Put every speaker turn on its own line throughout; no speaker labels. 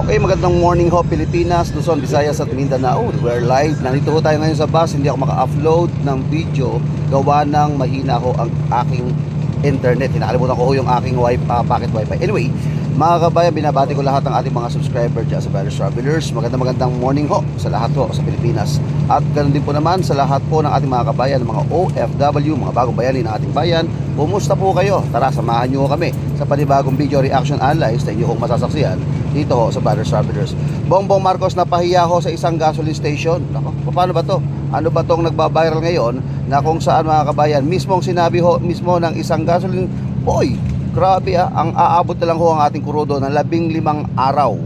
Okay, magandang morning ho Pilipinas, Luzon, Visayas at Mindanao. We're live. Nandito ho tayo ngayon sa bus. Hindi ako maka-upload ng video gawa ng mahina ho ang aking internet. Hinakalimutan ko ho yung aking packet wifi. Anyway, mga kabayan, binabati ko lahat ng ating mga subscriber dyan sa Brothers Travelers. Magandang morning ho sa lahat ho sa Pilipinas. At ganoon din po naman sa lahat po ng ating mga kabayan, mga OFW, mga bagong bayani ng ating bayan. Kumusta po kayo? Tara, samahan nyo kami sa panibagong video reaction analyze na inyong masasaksihan dito ho sa Brothers Travelers. Bongbong Marcos na pahiya ho sa isang gasoline station. Nako, paano ba to? Ano ba tong nagba-viral ngayon na kung saan mga kabayan, mismong sinabi ho mismo ng isang gasoline boy, grabe ang aabot na lang ho ang ating kurudo ng 15 araw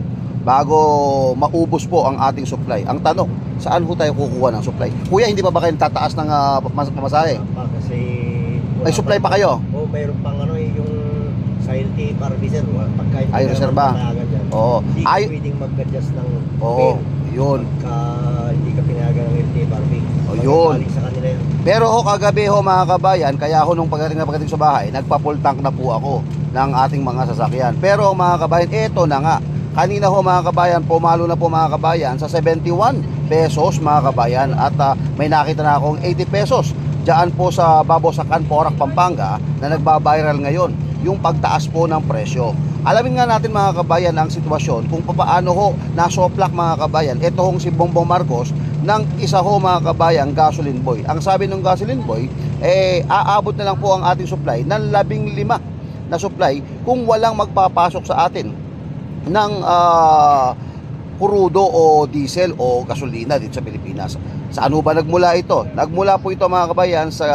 bago maubos po ang ating supply. Ang tanong, saan ho tayo kukuha ng supply? Kuya, hindi pa ba kayo tataas ng pamasahe?
Kasi
May supply pa kayo?
Oo, mayroon pang yung Silty Parviser. Pagka
Ay, reserba. Oo.
Hindi ka pwedeng mag-adjust ng
Oo, yun.
Pagka hindi ka pinayagan ng LT Parvi.
O, yun.
Sa kanila yun.
Pero ho, kagabi ho mga kabayan, kaya ho nung pagdating sa bahay, nagpa-full tank na po ako ng ating mga sasakyan. Pero mga kabayan, eto na nga. Kanina ho mga kabayan, pumalo na po mga kabayan sa 71 pesos mga kabayan. At may nakita na akong 80 pesos diyan po sa Babosacan, Porac, Pampanga na nagba-viral ngayon yung pagtaas po ng presyo. Alamin nga natin mga kabayan ang sitwasyon kung paano ho nasoplak mga kabayan. Ito hong si Bongbong Marcos ng isa ho mga kabayan gasoline boy. Ang sabi ng gasoline boy, aabot na lang po ang ating supply ng 15 na supply kung walang magpapasok sa atin ng kurudo o diesel o gasolina dito sa Pilipinas. Saan ho ba nagmula ito? Nagmula po ito mga kabayan sa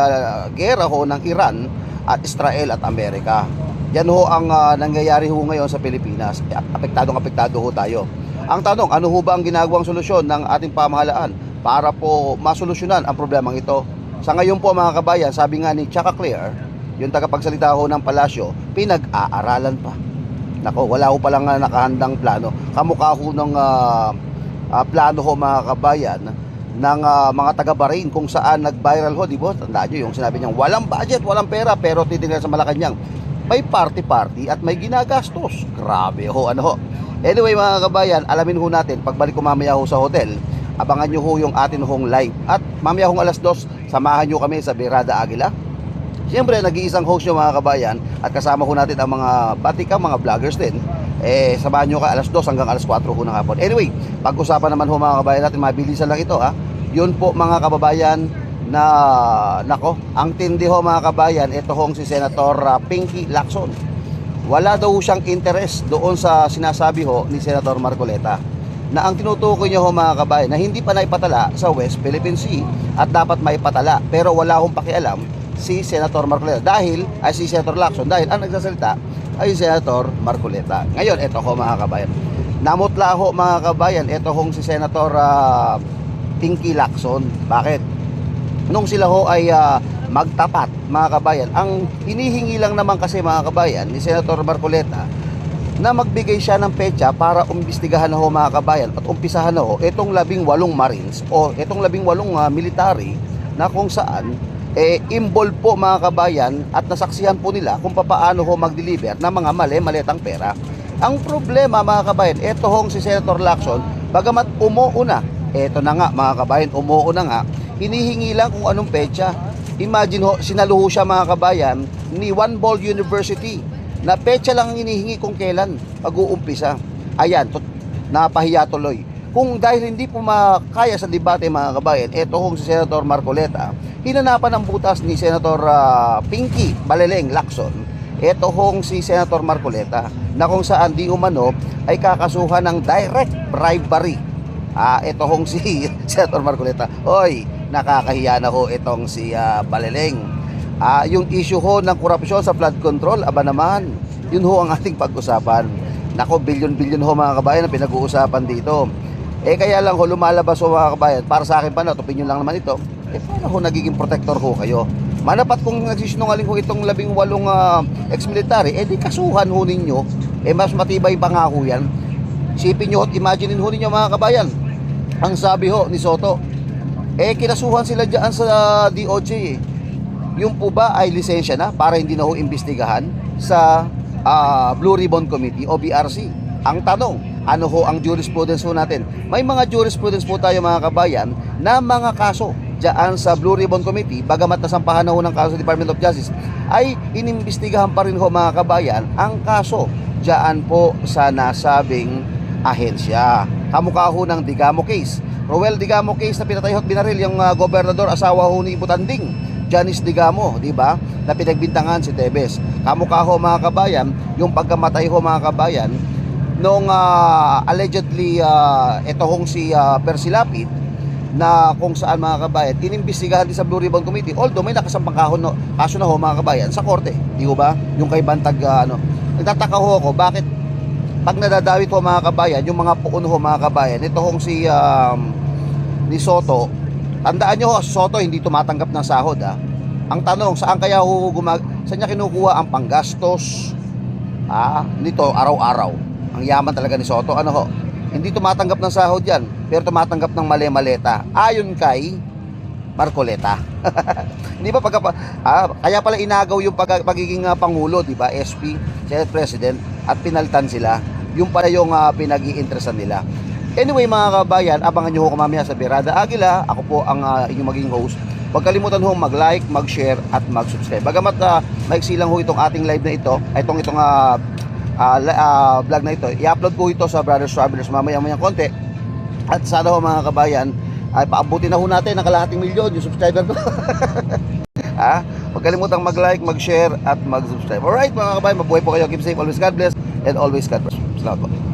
gera ho ng Iran at Israel at Amerika. Yan ho ang nangyayari ho ngayon sa Pilipinas. Apektado ho tayo. Ang tanong, ano ho ba ang ginagawang solusyon ng ating pamahalaan para po masolusyonan ang problemang ito? Sa ngayon po mga kabayan, sabi nga ni Chaka Clear, yung tagapagsalita ho ng palasyo, pinag-aaralan pa. Nako, wala ho palang nakahandang plano. Kamukha ho ng plano ho mga kabayan ng mga taga-Bahrain kung saan nag-viral ho, di ba? Tandaan nyo yung sinabi niyang walang budget, walang pera, pero titingnan sa Malacanang may party-party at may ginagastos. Grabe ho, ano ho. Anyway mga kabayan, alamin ho natin, pagbalik ko mamaya ho sa hotel, abangan nyo ho yung atin hong live. At mamaya hong alas 2, samahan nyo kami sa Birada Aguila. Siyempre, nag-iisang host nyo mga kabayan at kasama ho natin ang mga batikang mga vloggers din. Samahan nyo ka alas 2 hanggang alas 4 ho ng hapon. Anyway, pag-usapan naman ho mga kabayan natin, mabilisan lang ito ha. Yun po mga kababayan na nako, ang tindi ho mga kabayan, ito hong si Senator Pinky Lacson. Wala daw siyang interest doon sa sinasabi ho ni Senator Marcoleta na ang tinutukoy niya ho mga kabayan na hindi pa naipatala sa West Philippine Sea at dapat maipatala, pero wala akong pakialam si Senator Marcoleta dahil ay si Senator Lacson dahil ang nagsasalita ay Senator Marcoleta. Ngayon, ito ho mga kabayan. Namutla ho mga kabayan, ito hong si Senator Pinky Lacson. Bakit? Nung sila ho ay magtapat mga kabayan, ang hinihingi lang naman kasi mga kabayan ni Senator Marcoleta na magbigay siya ng petsa para umbestigahan na ho mga kabayan at umpisahan na ho itong 18 Marines o itong 18 military na kung saan involved po mga kabayan at nasaksihan po nila kung paano ho mag-deliver ng mga maletang pera. Ang problema mga kabayan, ito hong si Senator Lacson, bagamat umuuna, ito na nga mga kabayan, umuuna nga, hinihingi lang kung anong petsa. Imagine ho, sinaluho siya mga kabayan ni One Ball University na petsa lang ang hinihingi kung kailan pag-uumpisa. Ayan, napahiya tuloy. Kung dahil hindi po makaya sa debate mga kabayan, ito hong si Senator Marcoleta, hinanapan ng butas ni Senator Pinky Baleleng Lacson, ito hong si Senator Marcoleta na kung saan di umano ay kakasuhan ng direct bribery. Ito hong si Senator Marcoleta. Oy, nakakahiya na ho itong si Baleleng. Yung issue ho ng korupsyon sa flood control, aba naman, yun ho ang ating pag-usapan. Nako, bilyon-bilyon ho mga kabayan ang pinag-uusapan dito. Kaya lang ho lumalabas ho mga kabayan, para sa akin pa na, opinion lang naman ito, paano ho nagiging protector ho kayo? Manapat kung nagsisinungaling ho itong 18 ex-military, di kasuhan ho ninyo, mas matibay pa nga ho yan. Isipin nyo at imaginein ho ninyo mga kabayan, ang sabi ho ni Soto, kinasuhan sila dyan sa DOJ Yung po ba ay lisensya na para hindi na ho imbestigahan sa Blue Ribbon Committee o BRC? Ang tanong, ano ho ang jurisprudence ho natin. May mga jurisprudence po tayo mga kabayan na mga kaso diyan sa Blue Ribbon Committee, bagamat nasampahan na ho ng kaso sa Department of Justice, ay inimbestigahan pa rin ho mga kabayan ang kaso diyan po sa nasabing ahensya. Kamukha ho ng Digamo case. Roel Digamo case na pinatay ho at binaril yung gobernador, asawa ho ni Butanding, Janice Digamo, di ba? Na pinagbintangan si Tebes. Kamukha ho mga kabayan, yung pagkamatay ho mga kabayan nung allegedly ito hong si Percy Lapid, na kung saan mga kabayan inimbestigahan din sa Blue Ribbon Committee, although may nakasampang kaso na ho mga kabayan sa korte, di ho ba? Yung kay Bantag nagtataka ho ako bakit pag nadadawit ho mga kabayan yung mga puon ho mga kabayan, ito hong si ni Soto. Tandaan nyo ho, Soto hindi tumatanggap ng sahod Ang tanong, saan kaya ho saan niya kinukuha ang panggastos nito araw-araw? Ang yaman talaga ni Soto. Ano ho? Hindi tumatanggap ng sahod yan, pero tumatanggap ng mali-maleta. Ayon kay Marcoleta. Hindi ba kaya pala inagaw yung pagiging pangulo, di ba? SP, Senate President, at pinaltan sila. Yung pala yung pinag-iinteresan nila. Anyway mga kabayan, abangan nyo ho mamaya sa Birada Aguila. Ako po ang inyong maging host. Huwag kalimutan ho mag-like, mag-share at mag-subscribe. Bagamat maiksi lang ho itong ating live na ito, itong vlog na ito, i-upload ko ito sa Brothers Travelers mamaya-mayang konti. At sana ho mga kabayan, ay paabutin na ho natin ng kalahating milyon yung subscriber ko. Huwag kalimutang mag-like, mag-share at mag-subscribe. Alright mga kabayan, mabuhay po kayo. Keep safe, always God bless, and always God bless. Salamat po.